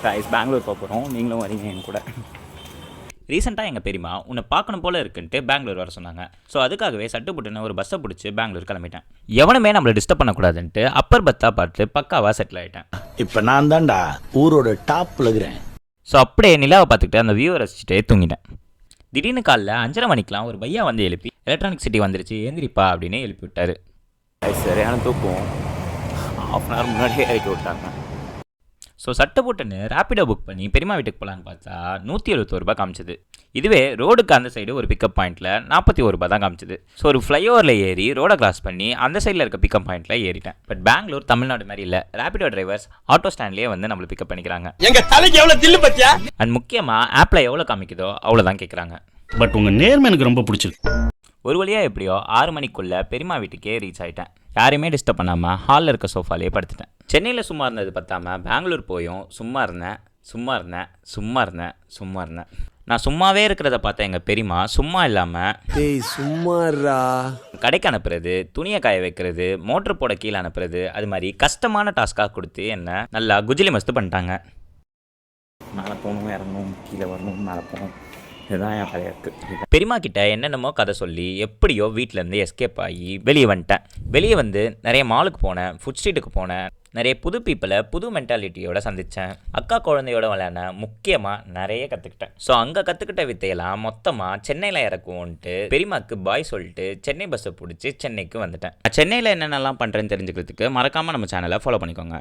Guys Bangalore போக போகிறோம், நீங்களும் வரீங்க என் கூட. ரீசெண்டாக எங்கள் பெரியமா உன்னை பார்க்கணும் போல் இருக்குன்ட்டு பெங்களூர் வர சொன்னாங்க. ஸோ அதுக்காகவே சட்டுப்புட்டுன்னு ஒரு பஸ்ஸை பிடிச்சி பெங்களூர் கிளம்பிட்டேன். எவனுமே நம்மளை டிஸ்டர்ப் பண்ணக்கூடாதுன்ட்டு அப்பர் பத்தா பார்த்து பக்காவாக செட்டில் ஆகிட்டேன். இப்போ நான் தான்டா ஊரோட டாப்பில் இருக்கிறேன். ஸோ அப்படியே நிலாவை பார்த்துக்கிட்டு அந்த வியூவை ரசிச்சுட்டே தூங்கிட்டேன். திடீர்னு காலைல 5:30 மணிக்கெலாம் ஒரு பையா வந்து எழுப்பி எலக்ட்ரானிக் சிட்டி வந்துருச்சு ஏந்திரிப்பா அப்படின்னு எழுப்பி விட்டார். சரியான தூக்கம், ½ அன் ஹவர் முன்னாடியே இறக்கி விட்டாங்க. ஸோ சட்டை போட்டுன்னு ரேப்பிடோ புக் பண்ணி பெரியமா வீட்டுக்கு போகலான்னு பார்த்தா 171 ரூபா காமிச்சது. இதுவே ரோடுக்கு அந்த சைடு ஒரு பிக்கப் பாயிண்ட்டில் 41 ரூபா தான் காமிச்சது. ஸோ ஒரு ஃப்ளைஓவரில் ஏறி ரோடை கிராஸ் பண்ணி அந்த சைடில் இருக்க பிக்கப் பாயிண்ட்டில் ஏறிட்டேன். பட் பெங்களூர் தமிழ்நாடு மாதிரி இல்லை. ரேப்பிடோ டிரைவர்ஸ் ஆட்டோ ஸ்டாண்ட்லேயே வந்து நம்மளை பிக்கப் பண்ணிக்கிறாங்க. எங்க தலைக்கு எவ்வளவு தில்லு பத்தியா? அண்ட் முக்கியமாக ஆப்பில் எவ்வளோ காமிக்குதோ அவ்வளோதான் கேட்குறாங்க. பட் உங்கள் நேர்மை எனக்கு ரொம்ப பிடிச்சிருக்கு. ஒரு வழியாக எப்படியோ 6 மணிக்குள்ளே பெரியமா வீட்டுக்கே ரீச் ஆகிட்டேன். யாரையுமே டிஸ்டர்ப் பண்ணாமல் ஹாலில் இருக்க சோஃபாலே படுத்துட்டேன். சென்னையில் சும்மா இருந்தது பார்த்தாம பெங்களூர் போயும் சும்மா இருந்தேன். நான் சும்மாவே இருக்கிறத பார்த்தேன் எங்கள் பெரியமா சும்மா இல்லாமல் சும்மாரா கடைக்கு அனுப்புறது, துணியை காய வைக்கிறது, மோட்டர் போட கீழே அனுப்புறது, அது மாதிரி கஷ்டமான டாஸ்க்காக கொடுத்து என்ன நல்லா குஜிலி மஸ்து பண்ணிட்டாங்க. மேலே போகணும், இறங்கணும், கீழே வரணும், மேலே போகணும், இதுதான் என் கதையாக இருக்குது. பெரியமா கிட்ட என்னென்னமோ கதை சொல்லி எப்படியோ வீட்டிலேருந்து எஸ்கேப் ஆகி வெளியே வந்துட்டேன். வெளியே வந்து நிறைய மாலுக்கு போனேன், ஃபுட் ஸ்ட்ரீட்டுக்கு போனேன், நிறைய புது பீப்பிளை புது மென்டாலிட்டியோட சந்தித்தேன். அக்கா குழந்தையோட விளையாட முக்கியமாக நிறைய கற்றுக்கிட்டேன். ஸோ அங்கே கற்றுக்கிட்ட வித்தையெல்லாம் மொத்தமாக சென்னையில் இறக்குவோன்ட்டு பெரியமாக்கு பாய் சொல்லிட்டு சென்னை பஸ்ஸை பிடிச்சி சென்னைக்கு வந்துட்டேன். சென்னையில் என்னென்னலாம் பண்ணுறேன்னு தெரிஞ்சுக்கிறதுக்கு மறக்காமல் நம்ம சேனலை ஃபாலோ பண்ணிக்கோங்க.